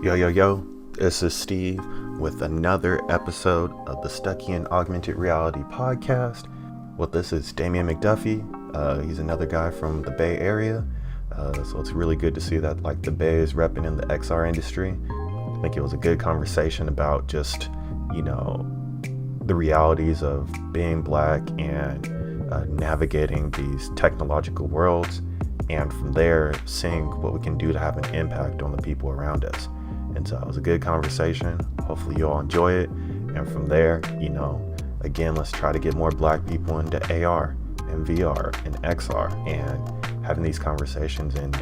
Yo, yo, yo, this is Steve with another episode of the Stuckian Augmented Reality podcast. Well, this is Damien McDuffie. He's another guy from the Bay Area. So it's really good to see that like the Bay is repping in the XR industry. I think it was a good conversation about just, the realities of being black and navigating these technological worlds. And from there, seeing what we can do to have an impact on the people around us. And so it was a good conversation. Hopefully you all enjoy it. And from there, again, let's try to get more black people into AR and VR and XR and having these conversations and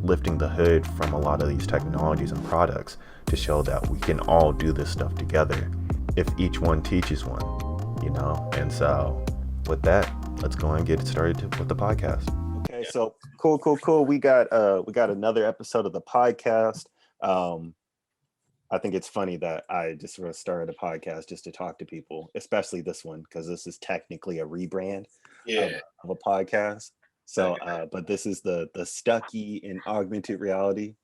lifting the hood from a lot of these technologies and products to show that we can all do this stuff together if each one teaches one, And so with that, let's go and get started with the podcast. Okay, so cool. We got another episode of the podcast. I think it's funny that I just sort of started a podcast just to talk to people, especially this one, because this is technically a rebrand of a podcast. So, but this is the Stucky in Augmented Reality.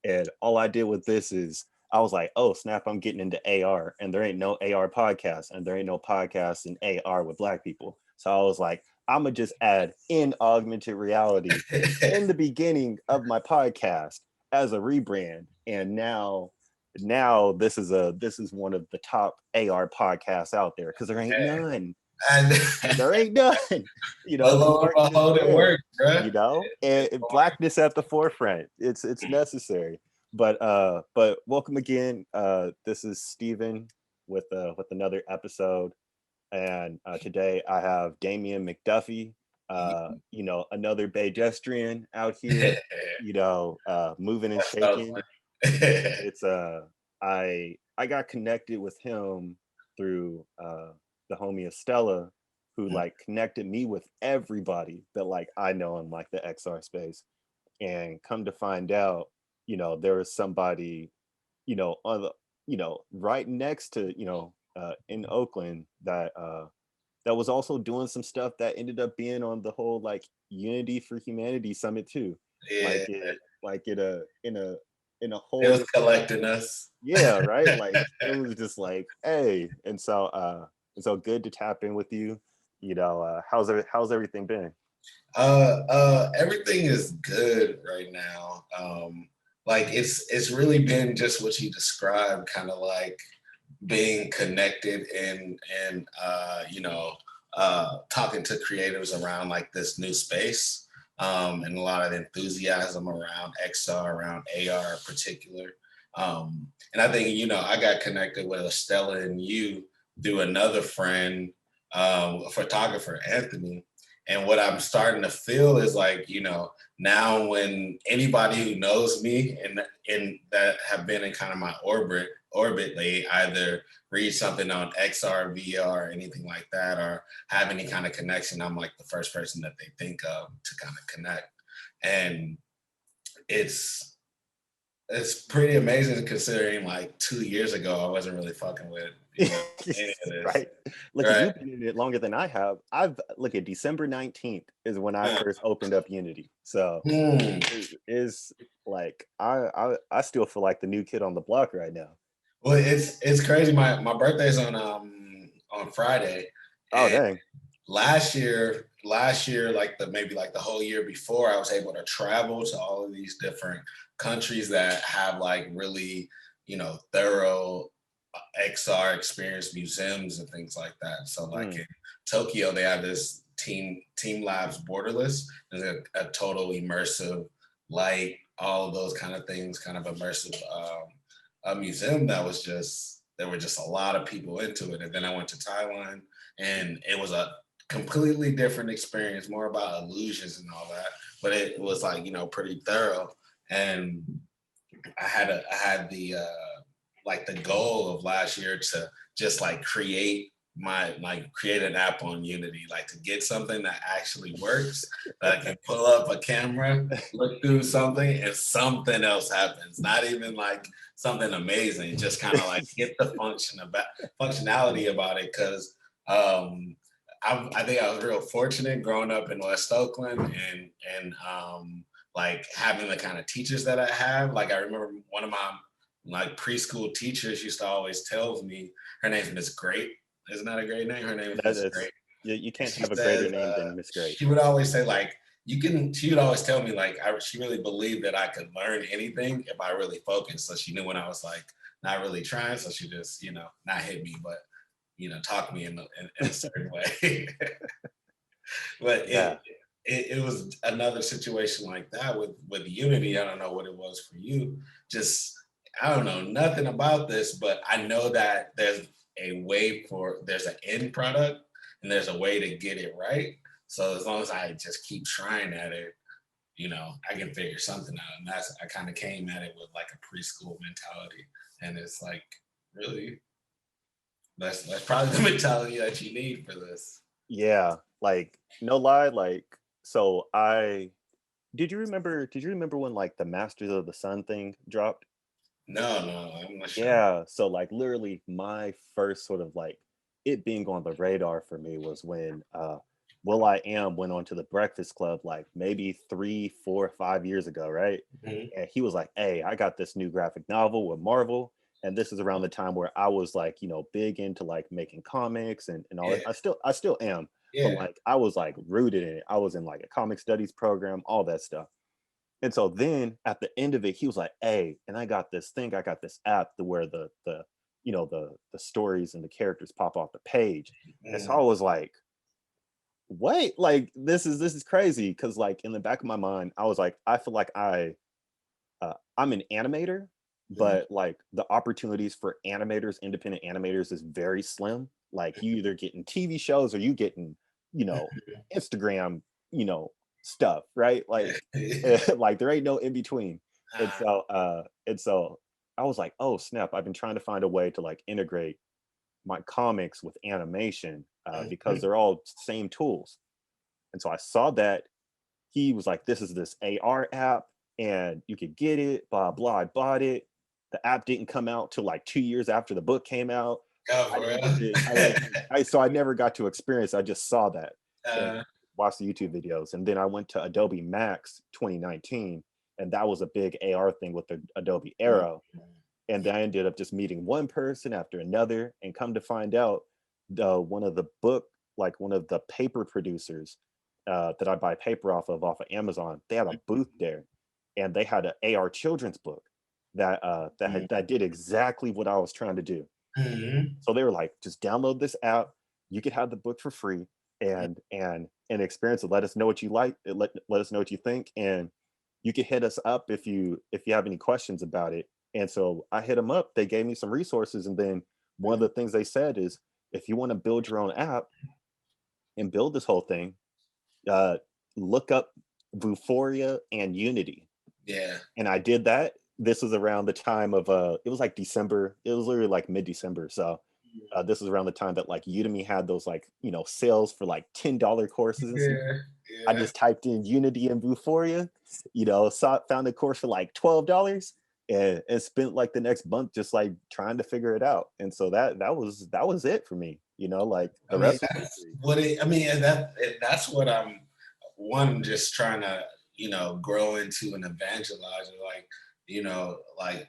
And all I did with this is I was like, oh, snap, I'm getting into AR. And there ain't no AR podcast. And there ain't no podcast in AR with black people. So I was like, I'm going to just add in augmented reality in the beginning of my podcast as a rebrand. And now this is one of the top AR podcasts out there because there ain't none. And there ain't none. And Blackness at the forefront. It's necessary. But welcome again. This is Steven with another episode. And today I have Damien McDuffie, another Baygestrian out here, moving and shaking. It's I got connected with him through the homie Estella, who like connected me with everybody that like I know in like the XR space. And come to find out, there was somebody, on the, right next to, in Oakland that was also doing some stuff that ended up being on the whole like Unity for Humanity Summit too. Yeah. In a whole. It was collecting us. Yeah, right. Like it was just like, hey, and so good to tap in with you. How's everything been? Everything is good right now. Like it's really been just what you described, kind of like being connected and talking to creators around like this new space, and a lot of enthusiasm around XR, around AR in particular. And I think, I got connected with Estella and you through another friend, a photographer, Anthony. And what I'm starting to feel is like, now when anybody who knows me and that have been in kind of my orbit, they either read something on XR, VR, or anything like that, or have any kind of connection, I'm like the first person that they think of to kind of connect. And it's pretty amazing considering like 2 years ago I wasn't really fucking with right. Look, right. You've been in it longer than I have. Look at December 19th is when I first opened up Unity. So is like I still feel like the new kid on the block right now. Well, it's crazy. My birthday's on Friday. Oh dang. Last year, like the whole year before, I was able to travel to all of these different countries that have like really, thorough XR experience museums and things like that. So like in Tokyo, they have this Team Labs Borderless. There's a total immersive light, all of those kind of things, kind of immersive a museum that was there were just a lot of people into it. And then I went to Thailand and it was a completely different experience, more about illusions and all that. But it was like, pretty thorough. And I had the goal of last year to just like create an app on Unity, like to get something that actually works, that I can pull up a camera, look through something, and something else happens. Not even like something amazing, just kind of like get the functionality about it. Because I think I was real fortunate growing up in West Oakland, and like having the kind of teachers that I have. Like I remember one of my like preschool teachers used to always tell me, her name's Miss Great. Isn't that a great name? Her name is That Miss is, Great. you And can't she have a greater says, name than Miss Great. she would always say like, she would always tell me like, she really believed that I could learn anything if I really focused. So she knew when I was like not really trying. So she just, not hit me, but, talk me in a certain way. But Yeah. it was another situation like that with Unity. I don't know what it was for you. Just I don't know nothing about this, but I know that there's an end product and there's a way to get it right. So as long as I just keep trying at it, I can figure something out. And I kind of came at it with like a preschool mentality, and it's like really that's probably the mentality that you need for this. Yeah, like no lie, like so I did you remember when like the Masters of the Sun thing dropped? No, no, I'm not sure. Yeah, so like literally my first sort of like it being on the radar for me was when Will I Am went on to the Breakfast Club like maybe 3, 4, 5 years ago, right? Mhm. And he was like, "Hey, I got this new graphic novel with Marvel." And this is around the time where I was like, big into like making comics and all that. Yeah, I still am, but yeah. like I was like rooted in it. I was in like a comic studies program, all that stuff. And so then at the end of it, he was like, "Hey, and I got this thing, I got this app to where the stories and the characters pop off the page." And so I Mm, was like, "Wait, like this is crazy." Because like in the back of my mind, I was like, I feel like I'm an animator, mm. but like the opportunities for animators, independent animators, is very slim. Like you either getting TV shows or you getting, you know, Instagram, you know, stuff, right? Like, like there ain't no in between. And Ah, so I was like, oh snap! I've been trying to find a way to like integrate my comics with animation because mhm. they're all same tools. And so I saw that he was like, "This is this AR app, and you could get it." Blah blah. I bought it. The app didn't come out till like 2 years after the book came out. Oh, I for didn't get to. real? I never got to experience. I just saw that and Uh, watched the YouTube videos, and then I went to Adobe Max 2019, and that was a big AR thing with the Adobe mm, Arrow. And then I ended up just meeting one person after another, and come to find out, one of the paper producers that I buy paper off of Amazon, they had a booth there, and they had an AR children's book mm, that did exactly what I was trying to do. mhm, So they were like, just download this app. You could have the book for free mm, and experience it. Let us know what you like. Let us know what you think, and you can hit us up if you have any questions about it. And so I hit them up. They gave me some resources, and then one of mm. the things they said is, if you want to build your own app and build this whole thing, uh, look up Vuforia and Unity. Yeah. And I did that. This was around the time of it was like December. It was literally like mid-December. So this was around the time that like Udemy had those like sales for like $10 courses and stuff. Yeah, I yeah. just typed in Unity and Vuforia, found a course for like $12 and spent like the next month just like trying to figure it out. And so that was it for me. Like I the mean, rest was that's history. what it. I mean, and that's what I'm one just trying to grow into an evangelizer. Like you know, like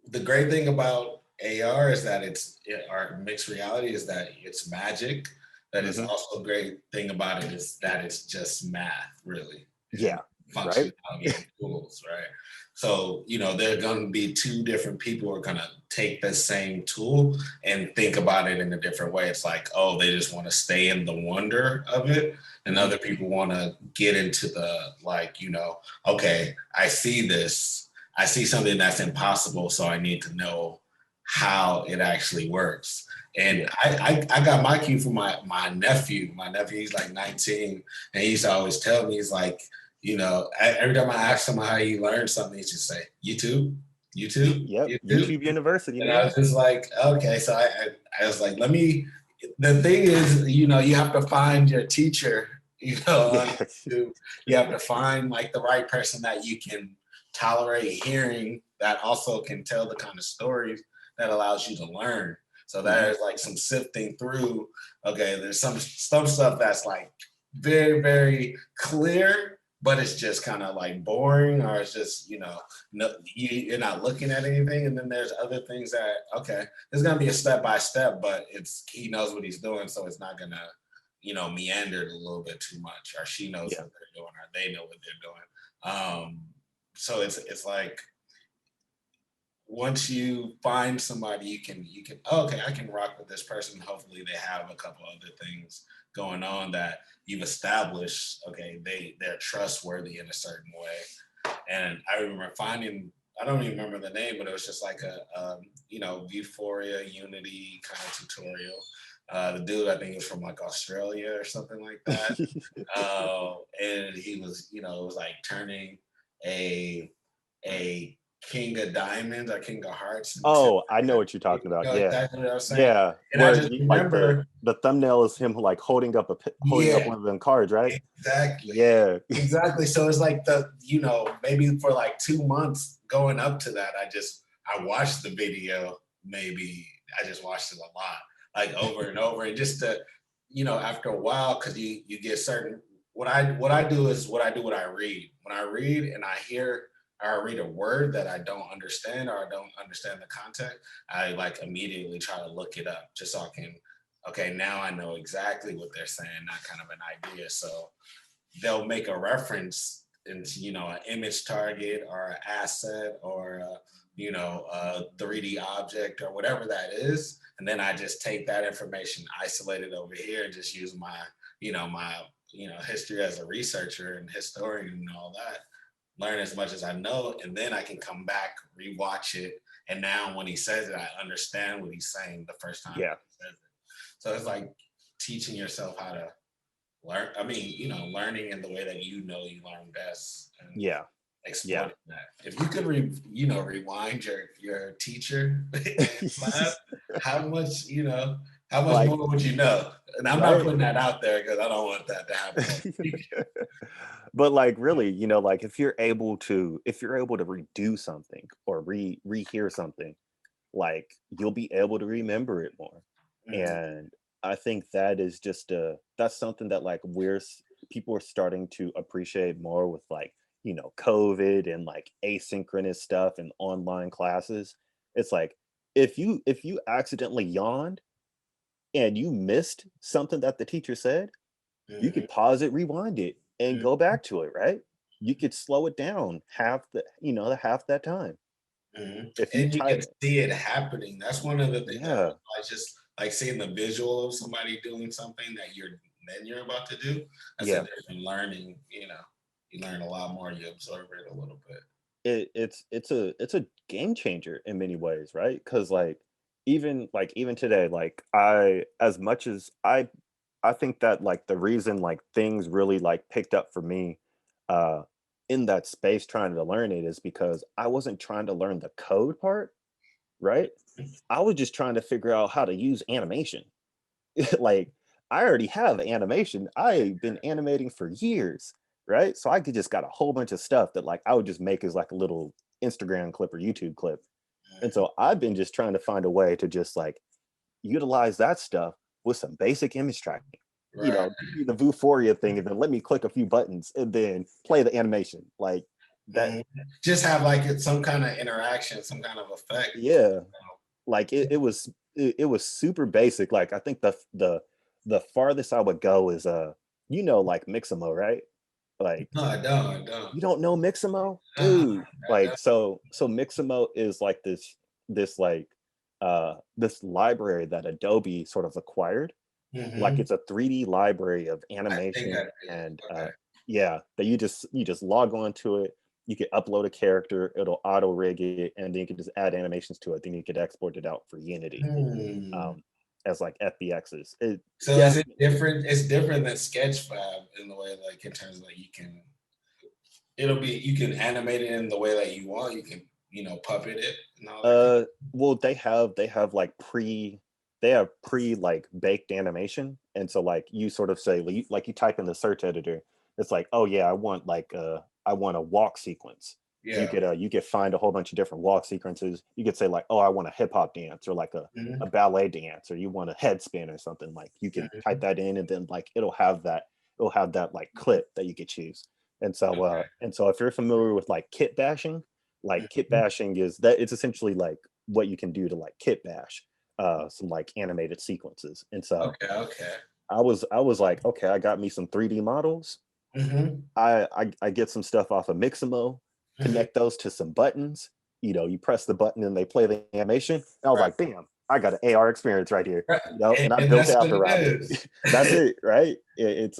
the great thing about AR is that our mixed reality is that it's magic. That is Hmm. also a great thing about it is that it's just math, really, and Yeah. Right. functionality and tools, right? So, there are going to be two different people who are going to take the same tool and think about it in a different way. It's like, oh, they just want to stay in the wonder of it. And Hmm. other people want to get into the, okay, I see something that's impossible, so I need to know how it actually works. And Yeah. I got my cue from my nephew. My nephew, he's like 19, and he used to always tell me, he's like, every time I ask him how he learned something, he just say, YouTube, YouTube, Yep. YouTube. YouTube University, And I man. was just like, okay. So I was like, the thing is, you have to find your teacher, on Yeah. YouTube. You have to find like the right person that you can tolerate hearing, that also can tell the kind of stories that allows you to learn. So Hmm. there's like some sifting through. Okay, there's some stuff that's like very, very clear, but it's just kind of like boring, or it's just, no, you're not looking at anything. And then there's other things that, okay, there's gonna be a step by step, but he knows what he's doing, so it's not gonna, meander a little bit too much, or she knows Yeah. what they're doing, or they know what they're doing. So it's like, once you find somebody, you can okay, I can rock with this person. Hopefully they have a couple other things going on that you've established. Okay, they're trustworthy in a certain way. And I remember finding, I don't even remember the name, but it was just like a Euphoria Unity kind of tutorial. The dude, I think, was from like Australia or something like that. And he was, it was like turning a king of diamonds or king of hearts into, Oh, I know what you're talking about. Yeah. exactly what I was saying. Yeah. And I Where just you like remember, the thumbnail is him like holding up yeah, one of them cards, right? exactly. Yeah. Exactly. So it's like maybe for like 2 months going up to that, I watched the video, maybe I just watched it a lot, like over and over. And just to, after a while, because you get certain, what I do is what I do, what I read. When I read and I hear, or I read a word that I don't understand, or I don't understand the context, I like immediately try to look it up just so I can, okay, now I know exactly what they're saying, not kind of an idea. So they'll make a reference into, an image target or an asset, or a 3D object or whatever that is. And then I just take that information, isolate it over here, and just use my, history as a researcher and historian and all that, learn as much as I know, and then I can come back, rewatch it. And now when he says it, I understand what he's saying the first time Yeah. he says it. So it's like teaching yourself how to learn. I mean, learning in the way that you learn best, and Yeah. Yeah. exploiting that. If you could rewind your teacher in class, how much, how much Like, more would you know? And I'm not right. putting that out there because I don't want that to happen. But like really, like if you're able to redo something or rehear something, like you'll be able to remember it more. Mhm. And I think that is just that's something that like people are starting to appreciate more with like, COVID and like asynchronous stuff and online classes. It's like if you accidentally yawned and you missed something that the teacher said, you Mhm. could pause it, rewind it, and go back to it, right? You could slow it down half that time. Mhm. If you And you type, can see it happening. That's one of the things that yeah, I just like seeing the visual of somebody doing something that you're about to do. That's a yeah, different learning, you learn a lot more, you absorb it a little bit. it's a game changer in many ways, right? Because like even today, like I as much as I think that like the reason like things really like picked up for me uh in that space trying to learn it is because I wasn't trying to learn the code part, right? I was just trying to figure out how to use animation. Like I already have animation. I've been animating for years, right? So I could just got a whole bunch of stuff that like I would just make as like a little Instagram clip or YouTube clip. And Mhm. so I've been just trying to find a way to just like utilize that stuff with some basic image tracking. Right. Give me the Vuforia thing and then let me click a few buttons and then play the animation. Like that, Mhm. Just have like some kind of interaction, some kind of effect. yeah. Like it was super basic. Like I think the farthest I would go is like Mixamo, right? Like No, I don't. I don't. you don't know Mixamo? Uh-uh, Dude. I Like don't. so Mixamo is like this library that Adobe sort of acquired. Like Mhm. it's a 3D library of I think I animation did. and Okay. yeah, that you just log on to it. You can upload a character, it'll auto rig it, and then you can just add animations to it. Then you could export it out for Unity Hmm. um, as like FBXs. It So is it definitely, different? It's different than Sketchfab in the way, like in terms of like you can animate it in the way that you want. You can, puppet it and all that. uh, well, they have like pre like baked animation, and so like you sort of say like you type in the search editor, it's like, oh yeah, I want a walk sequence. Yeah. You could find a whole bunch of different walk sequences. You could say like, oh, I want a hip hop dance or like a Mhm. ballet dance, or you want a head spin or something. Like you could type Mhm. that in, and then like it'll have that it'll have that like clip that you could choose. And so if you're familiar with like kit bashing, like kit Mhm. bashing is that it's essentially like what you can do to like kit bash some like animated sequences. And so Okay, okay. I was like, okay, I got me some 3D models. Hmm. I get some stuff off of Mixamo, Hmm. connect those to some buttons. You press the button and they play the animation. And I was Right, like, damn, I got an AR experience right here. right. And I And built the that's app what it around it. is. That's it, right? It's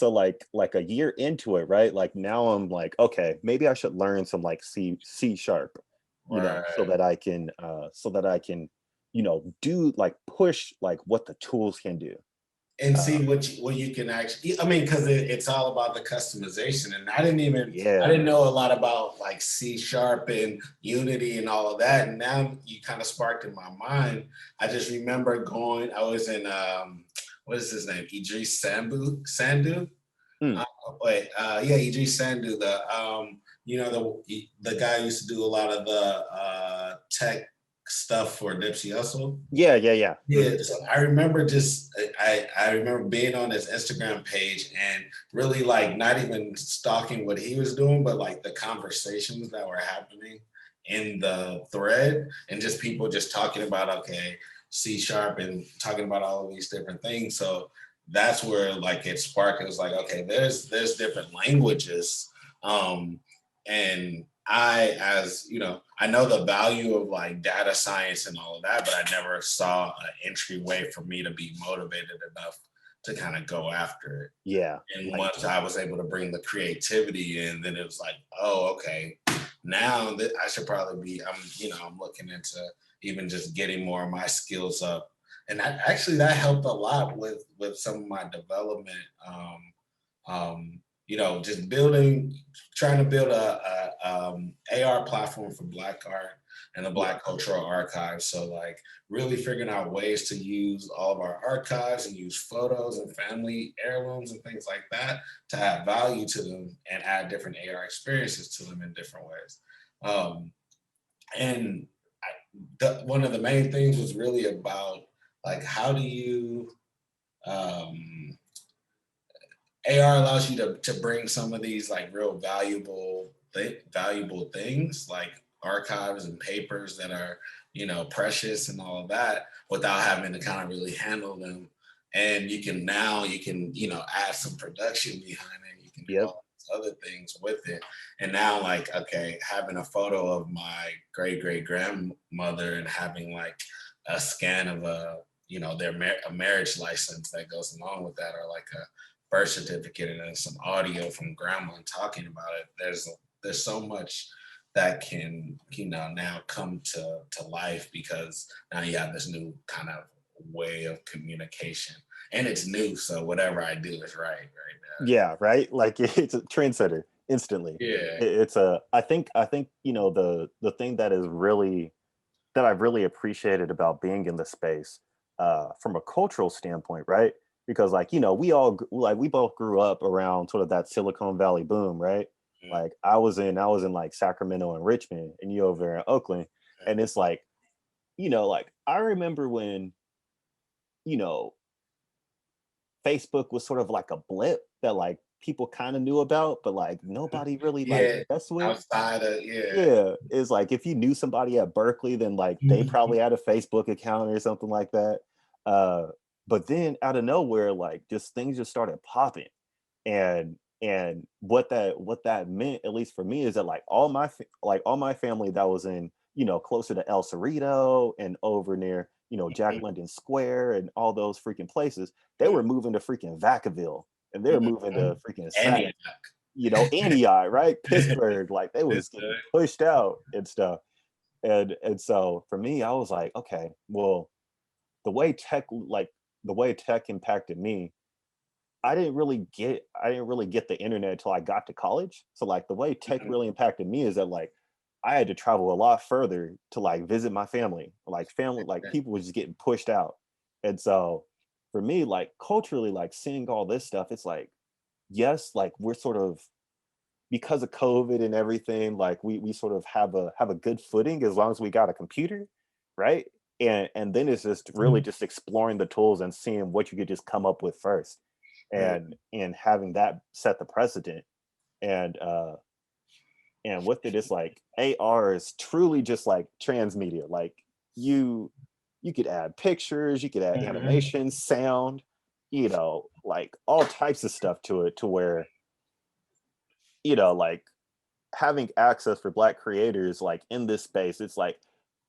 a like a year into it, right? Like now I'm like, okay, maybe I should learn some like C sharp, so Right. that I can, do like push like what the tools can do. And Uh, see what you can actually, I mean, because it's all about the customization. And I yeah, didn't know a lot about like C sharp and Unity and all of that. And now you kind of sparked in my mind. I just remember I was in what is his name, Idris Sandu. mm, uh, yeah, Idris Sandu, the guy who used to do a lot of the tech stuff for Nipsey Hussle. yeah, yeah, yeah. Yeah, Mhm. so I remember I remember being on his Instagram page and really like not even stalking what he was doing, but like the conversations that were happening in the thread and just people just talking about okay, C sharp and talking about all of these different things. So that's where like it sparked. It was like, okay, there's different languages. Um, and as you know, I know the value of like data science and all of that, but I never saw an entryway for me to be motivated enough to kind of go after it. Yeah, And like once I was able to bring the creativity in, then it was like, oh, okay, now that I should probably I'm looking into even just getting more of my skills up. And that helped a lot with some of my development. Just trying to build a AR platform for Black art and the yeah, Black Cultural Archive. So like really figuring out ways to use all of our archives and use photos and family heirlooms and things like that to add value to them and add different AR experiences to them in different ways. Um, and one of the main things was really about like how do you um, AR allows you to bring some of these like real valuable things like archives and papers that are precious and all of that without having to kind of really handle them. And you can add some production behind it. You can do yep, all these other things with it. And now like okay, having a photo of my great great grandmother and having like a scan of a marriage license that goes along with that, or like a birth certificate and then some audio from grandma talking about it. There's so much that can now come to life because now you have this new kind of way of communication and it's new, so whatever I do is right now. yeah, right. Like it's a trendsetter instantly. Yeah. It's a. I think the thing that I've really appreciated about being in the space, from a cultural standpoint, right? Because like we both grew up around sort of that Silicon Valley boom, right? Like I was in like Sacramento and Richmond, and you over in Oakland, and it's like like I remember when you know Facebook was sort of like a blip that like people kind of knew about, but like nobody really like Yeah, messed with. outside of yeah. Yeah, it's like if you knew somebody at Berkeley, then like they Mhm. probably had a Facebook account or something like that. Uh, but then out of nowhere, like just things just started popping, and what that meant, at least for me, is that like all my family that was in closer to El Cerrito and over near Jack London Square and all those freaking places, they were moving to freaking Vacaville and they were moving to Mhm. freaking Antioch. Antioch, right? Pittsburgh, like they was getting Pittsburgh. pushed out and stuff. And so for me, I was like, okay, well, the way tech like the way tech impacted me, I didn't really get the internet until I got to college. So like the way tech Mhm. really impacted me is that like I had to travel a lot further to like visit my family. Like family, like people was just getting pushed out. And so for me, like culturally, like seeing all this stuff, it's like, yes, like we're sort of, because of COVID and everything, like we sort of have a good footing as long as we got a computer, right? And then it's just really Mhm. just exploring the tools and seeing what you could just come up with first. and having that set the precedent. And with it, it's like AR is truly just like transmedia. Like you could add pictures, you could add animation, sound, like all types of stuff to it, to where, like having access for Black creators like in this space, it's like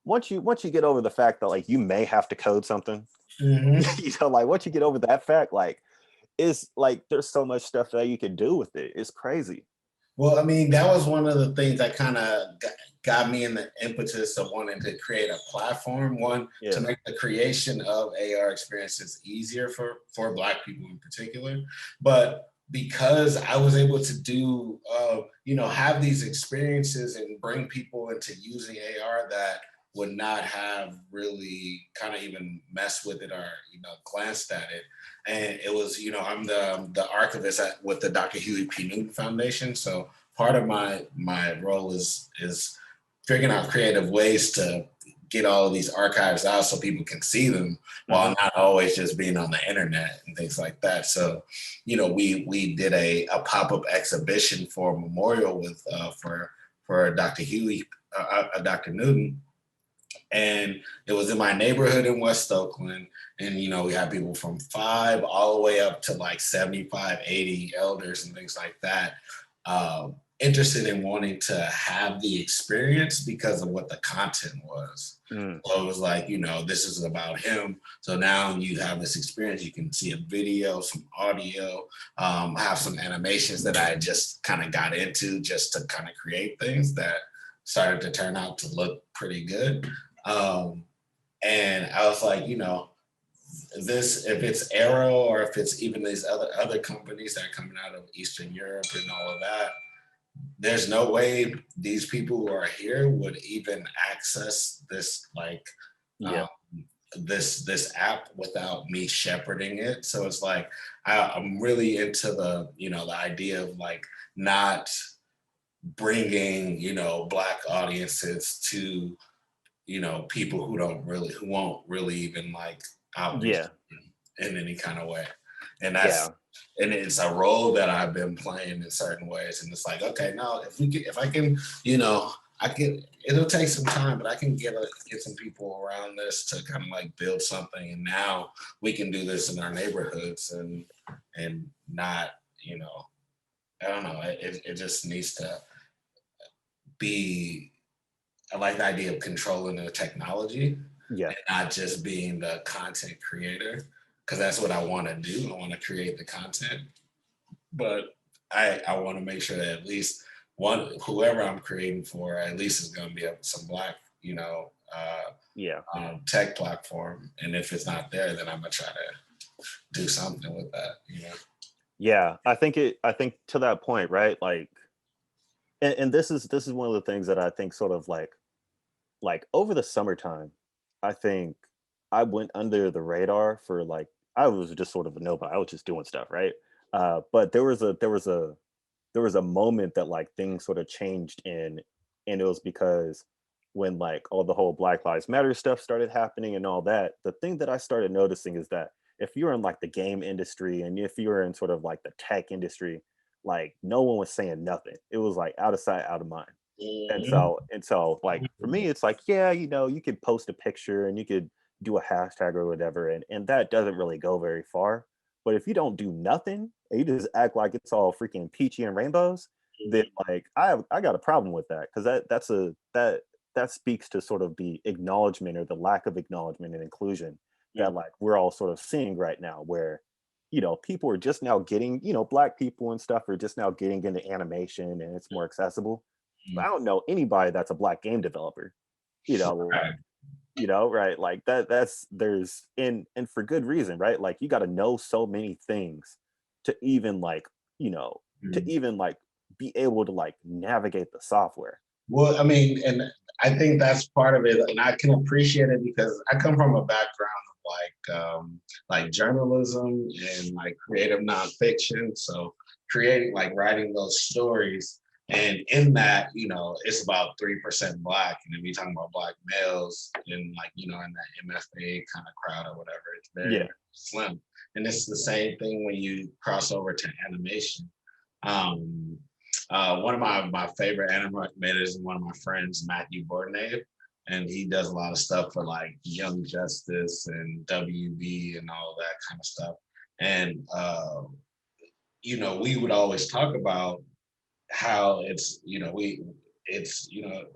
once you get over the fact that like you may have to code something, like once you get over that fact, like it's like there's so much stuff that you can do with it. It's crazy. Well, I mean, that was one of the things that kind of got me in the impetus of wanting to create a platform, to make the creation of AR experiences easier for Black people in particular. But because I was able to do, have these experiences and bring people into using AR that would not have really kind of even messed with it or, glanced at it. And it was, I'm the archivist with the Dr. Huey P. Newton Foundation. So part of my role is figuring out creative ways to get all of these archives out so people can see them while not always just being on the internet and things like that. So, we did a pop-up exhibition for a memorial with for Dr. Huey, Dr. Newton. And it was in my neighborhood in West Oakland. And, we had people from 5 all the way up to like 75, 80 elders and things like that, interested in wanting to have the experience because of what the content was. So it was like, this is about him. So now you have this experience. You can see a video, some audio, have some animations that I just kind of got into just to kind of create things that started to turn out to look pretty good. And I was like, this, if it's Arrow or if it's even these other companies that are coming out of Eastern Europe and all of that, there's no way these people who are here would even access this, this app without me shepherding it. So it's like, I'm really into the, the idea of like not bringing, Black audiences to, people who won't really even like outreach in any kind of way. And that's, and it's a role that I've been playing in certain ways. And it's like, okay, now if I can, it'll take some time, but I can get some people around this to kind of like build something. And now we can do this in our neighborhoods and not, I don't know, it just needs to be, I like the idea of controlling the technology and not just being the content creator, because that's what I want to do. I want to create the content, but I want to make sure that at least whoever I'm creating for, at least is going to be some Black, tech platform. And if it's not there, then I'm gonna try to do something with that, Yeah, I think to that point, right? Like, and this is one of the things that I think sort of like over the summertime, I think I went under the radar for like, I was just sort of a nobody. I was just doing stuff, right? But there was a moment that like things sort of changed and it was because when like all the whole Black Lives Matter stuff started happening and all that, the thing that I started noticing is that if you're in like the game industry and if you're in sort of like the tech industry, like no one was saying nothing. It was like out of sight, out of mind. And so like for me, it's like, you could post a picture and you could do a hashtag or whatever, and that doesn't really go very far. But if you don't do nothing and you just act like it's all freaking peachy and rainbows, then like I got a problem with that, because that speaks to sort of the acknowledgement or the lack of acknowledgement and inclusion that like we're all sort of seeing right now, where people are just now getting, Black people and stuff are just now getting into animation and it's more accessible. But I don't know anybody that's a Black game developer, right? Like there's and for good reason, right? Like you got to know so many things to even like, to even like be able to like navigate the software. Well, I mean, and I think that's part of it, and I can appreciate it because I come from a background of like journalism and like creative nonfiction. So creating, like writing those stories, And in that, it's about 3% Black. And if you're talking about Black males in like, in that MFA kind of crowd or whatever, it's very, very slim. And it's the same thing when you cross over to animation. One of my favorite animators is one of my friends, Matthew Bourdain, and he does a lot of stuff for like Young Justice and WB and all that kind of stuff. And we would always talk about how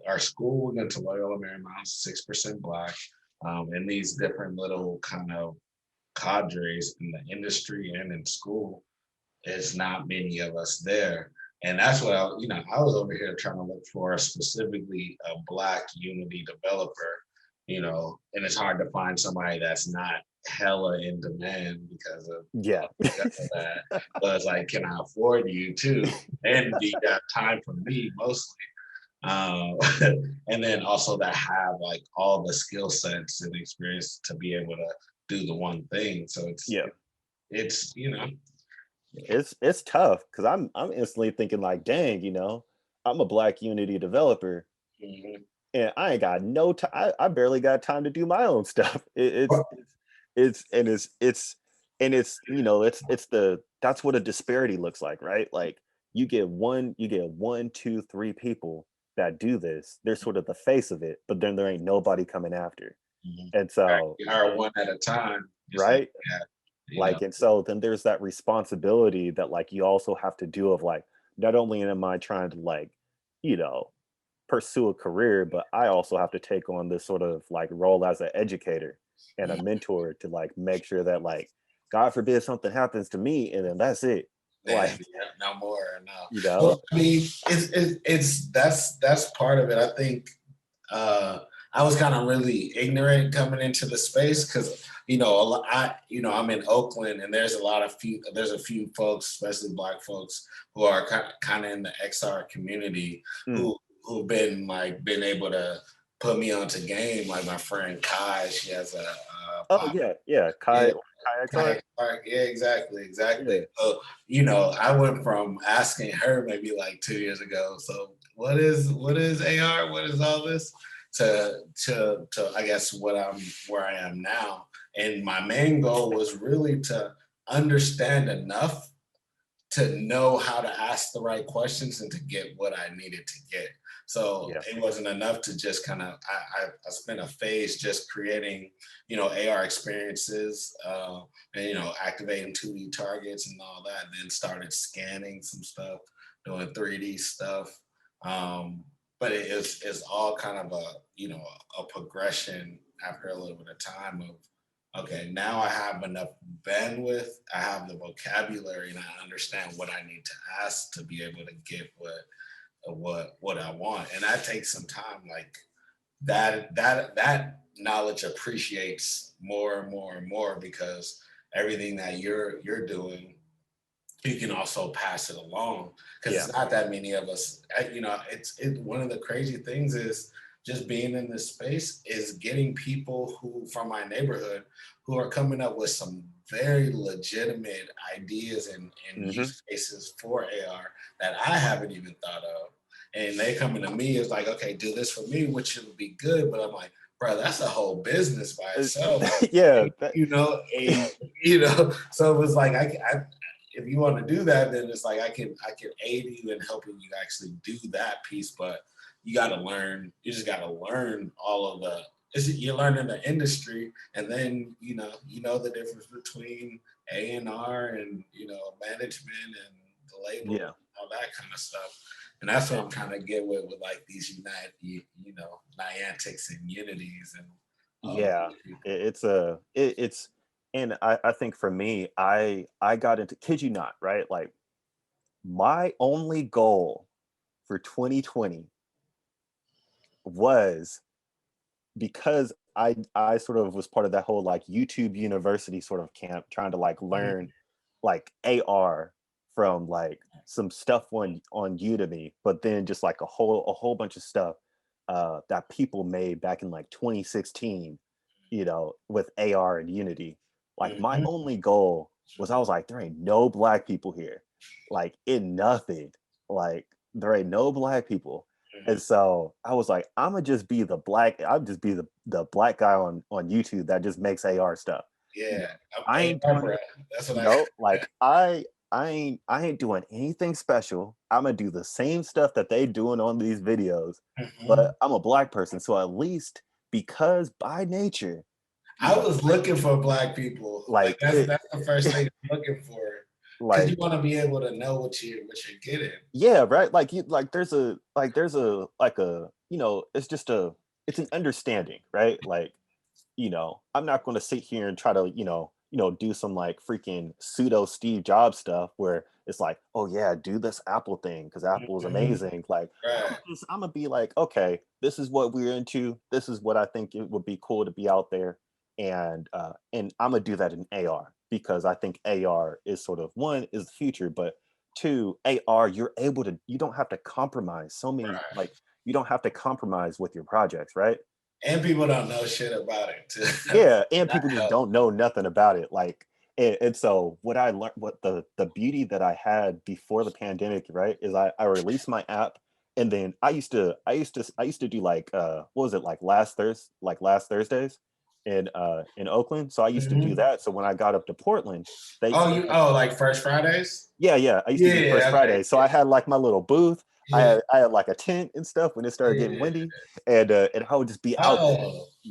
our school, we went to Loyola Marymount, 6% Black, and these different little kind of cadres in the industry and in school, there's not many of us there. And that's what I was over here trying to look for specifically a Black Unity developer, and it's hard to find somebody that's not hella in demand because of that. But it's like, can I afford you too? And you got time for me mostly. And then also that have like all the skill sets and experience to be able to do the one thing. So it's it's tough because I'm instantly thinking like, dang, I'm a Black Unity developer, and I ain't got no time. I barely got time to do my own stuff. It's that's what a disparity looks like, right? Like you get one, two, three people that do this. They're sort of the face of it, but then there ain't nobody coming after. And so you are one at a time, right? And so then there's that responsibility that like you also have to do of like, not only am I trying to like, pursue a career, but I also have to take on this sort of like role as an educator and a mentor to like make sure that like, God forbid something happens to me and then that's it. Like no more, no. Well, I mean, that's part of it. I think I was kind of really ignorant coming into the space because I'm in Oakland and there's a few folks, especially Black folks, who are kind of in the XR community who've been able to put me onto game. Like my friend Kai, she has a Kai XR. Yeah, exactly. Yeah. So I went from asking her maybe like 2 years ago, so what is AR? What is all this? To I guess where I am now. And my main goal was really to understand enough to know how to ask the right questions and to get what I needed to get. So it wasn't enough to just kind of, I spent a phase just creating, AR experiences and, activating 2D targets and all that, and then started scanning some stuff, doing 3D stuff. But it's all kind of a progression after a little bit of time of, okay, now I have enough bandwidth, I have the vocabulary, and I understand what I need to ask to be able to get what I want. And that takes some time. Like that knowledge appreciates more and more and more because everything that you're doing, you can also pass it along because it's not that many of us. It's one of the crazy things is just being in this space is getting people who from my neighborhood who are coming up with some very legitimate ideas and use cases for AR that I haven't even thought of. And they coming to me is like, okay, do this for me, which would be good. But I'm like, bro, that's a whole business by itself. So it was like, I if you want to do that, then it's like I can aid you in helping you actually do that piece, but you got to learn. You just got to learn all of you're learning the industry, and then you know the difference between A&R and management and the label, all that kind of stuff. And that's what I'm trying to get with like these Niantics and Unities and it's and I think for me, I got into, kid you not, right? Like my only goal for 2020 was, because I sort of was part of that whole like YouTube University sort of camp, trying to like learn like AR from like some stuff on Udemy, but then just like a whole bunch of stuff that people made back in like 2016, with AR and Unity. Like my only goal was, I was like, there ain't no Black people here, like in nothing. Like there ain't no black people. Mhm. And so I was like, I'll just be the black guy on YouTube that just makes AR stuff. You Yeah, know, I'm I ain't AR, doing bro. it, That's what you I. know, like I ain't doing anything special. I'm gonna do the same stuff that they doing on these videos, Mhm. but I'm a black person. So at least because by nature, you I know, was looking for black people. Like like it, that's the first thing I'm looking for, because you like want to be able to know what you're getting. yeah, right. Like you like there's a like a it's just it's an understanding, right? Like, I'm not going to sit here and try to, do some like freaking pseudo Steve Jobs stuff where it's like, oh yeah, do this Apple thing because Apple is Mhm. amazing. Like, Right. I'm gonna be like, okay, this is what we're into. This is what I think it would be cool to be out there, and I'm gonna do that in AR because I think AR is sort of one is the future, but two, AR you don't have to compromise so many Right. like you don't have to compromise with your projects, right? And people don't know shit about it too. Yeah, and That people just helps. don't know nothing about it. Like, and so what I learned, what the beauty that I had before the pandemic, right, is I released my app, and then I used to do like what was it like last Thursdays in Oakland. So I used to do Mhm. that. So when I got up to Portland, Oh, they you like First Fridays? yeah, I used to do First Yeah. Okay. Friday. So I had like my little booth. I Yeah. had I had like a tent and stuff when it started getting Yeah. windy, and I would just be out there,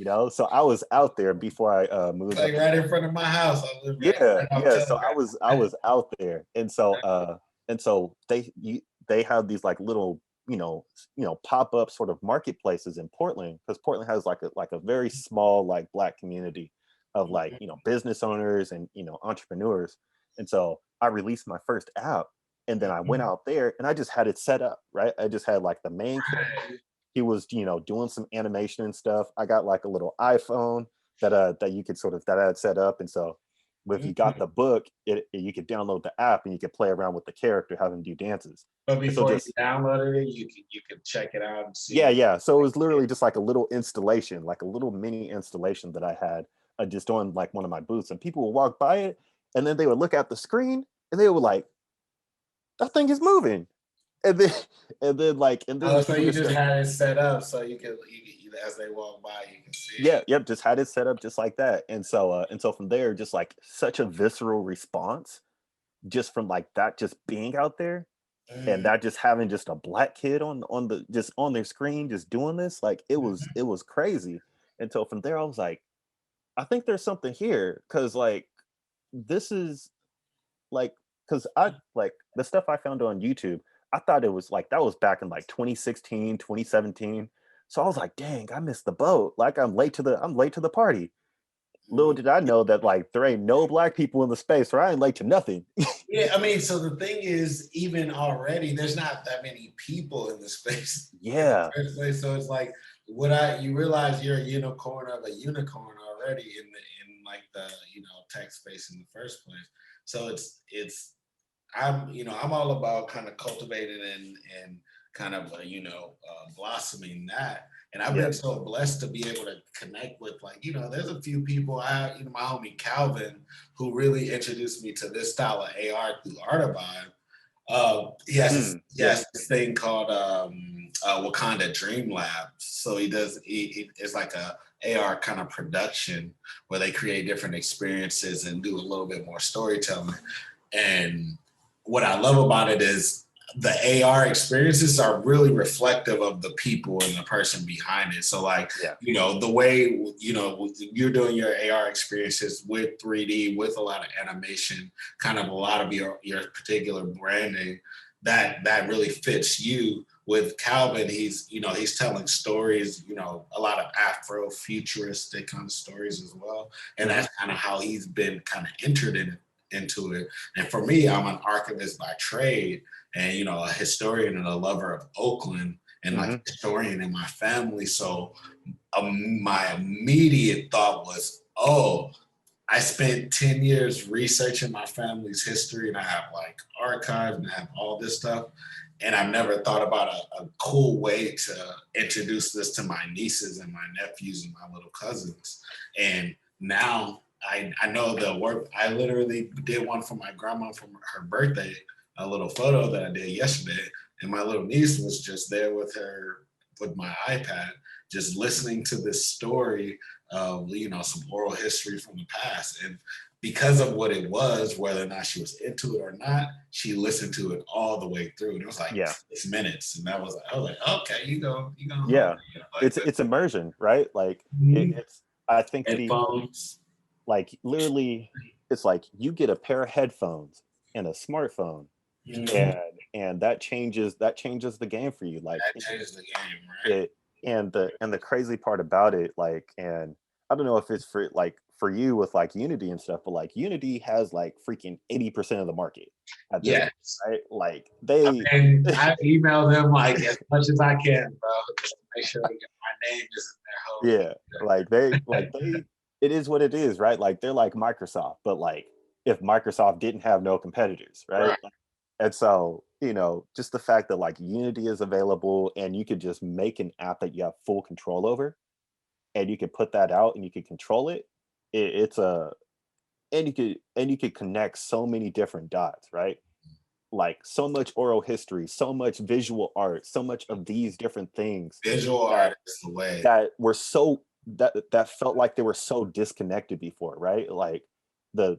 Oh, So I was out there before I it's moved up like to right in Portland. front of my house. I live Yeah, right off yeah. So Telegraph. I was out there, and so they have these like little pop up sort of marketplaces in Portland because Portland has like a very small like black community of like business owners and entrepreneurs, and so I released my first app, and then I went Mhm. out there and I just had it set up right. I just had like the main Right. character. He was doing some animation and stuff. I got like a little iPhone that you could sort of that I had set up, and so if you got Mhm. the book, you could download the app and you could play around with the character, have him do dances. But And so before you just downloaded it, you could check it out and yeah, see. yeah. So it was literally just like a little installation, like a little mini installation that I had just on like one of my booths, and people would walk by it, and then they would look at the screen, and they were like, "That thing is moving," and then and then Oh, so people you just just start. had it set up so as they walk by, you can see Yeah, it. yep, just had it set up just like that, and so from there, just like such a visceral response, just from like that, just being out there, and Mm, that just having just a black kid on the just on their screen just doing this like it was crazy. And so from there I was like, I think there's something here because like this is like because I like the stuff I found on YouTube. I thought it was like that was back in like 2016 2017. So I was like, dang, I missed the boat. Like I'm late to the party. Little mm. did I know that like there ain't no black people in the space, or I ain't late to nothing. Yeah, I mean, so the thing is, even already, there's not that many people in the space in the Yeah. first place. So it's like, you realize you're a unicorn of a unicorn already in like the tech space in the first place. So I'm all about kind of cultivating and kind of blossoming that. And I've Yeah. been so blessed to be able to connect with there's a few people. My homie Calvin, who really introduced me to this style of AR through Artaban. He has this, Mm, he yeah. has this thing called Wakanda Dream Lab. So it's like a AR kind of production where they create different experiences and do a little bit more storytelling. And what I love about it is the AR experiences are really reflective of the people and the person behind it. So like, Yeah. the way, you're doing your AR experiences with 3D, with a lot of animation, kind of a lot of your particular branding that really fits you. With Calvin, he's telling stories, a lot of Afro futuristic kind of stories as well. And Hmm. that's kind of how he's been kind of entered into it. And for me, I'm an archivist by trade, and a historian and a lover of Oakland, and like a Hmm. historian in my family. So my immediate thought was, oh, I spent 10 years researching my family's history, and I have like archives and I have all this stuff. And I've never thought about a cool way to introduce this to my nieces and my nephews and my little cousins. And now I know the work. I literally did one for my grandma for her birthday, a little photo that I did yesterday. And my little niece was just there with my iPad, just listening to this story of, some oral history from the past. And because of what it was, whether or not she was into it or not, she listened to it all the way through. And it was like Yeah. 6 minutes. And I was like, okay, you go. Yeah. Like It's immersion, right? Like Mhm. it's I think Headphones. like literally it's like you get a pair of headphones and a smartphone, Mhm. and that changes the game for you. Like That changed the game, right? it and the crazy part about it, like, and I don't know if it's for you with like Unity and stuff, but like Unity has like freaking 80% of the market at this point, Yes. right? Like they And I email them like as much as I can, bro, just to make sure that my name is in their whole. yeah, like they it is what it is, right? Like they're like Microsoft, but like if Microsoft didn't have no competitors, right? Right. And so, just the fact that like Unity is available and you could just make an app that you have full control over, and you can put that out and you can control it, it's a and you could connect so many different dots, right? Like so much oral history, so much visual art, so much of these different things Visual that art is the way. that were so that felt like they were so disconnected before, right? Like the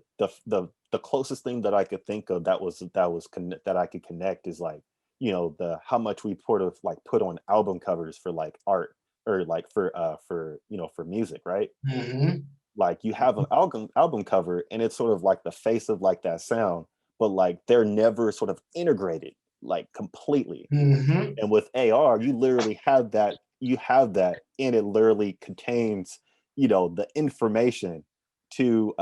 closest thing that I could think of that I could connect is like, the how much we put on album covers for like art, or like for music, right? Mhm. Like you have an album cover and it's sort of like the face of like that sound, but like they're never sort of integrated like completely. Mhm. And with AR, you have that, and it literally contains, the information to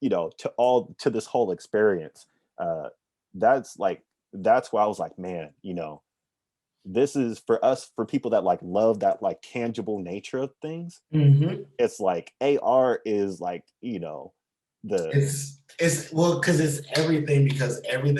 to this whole experience. Uh that's why I was like, man, this is for us, for people that like love that like tangible nature of things. Mhm. It's like AR is like, the It's well, because it's everything, because everything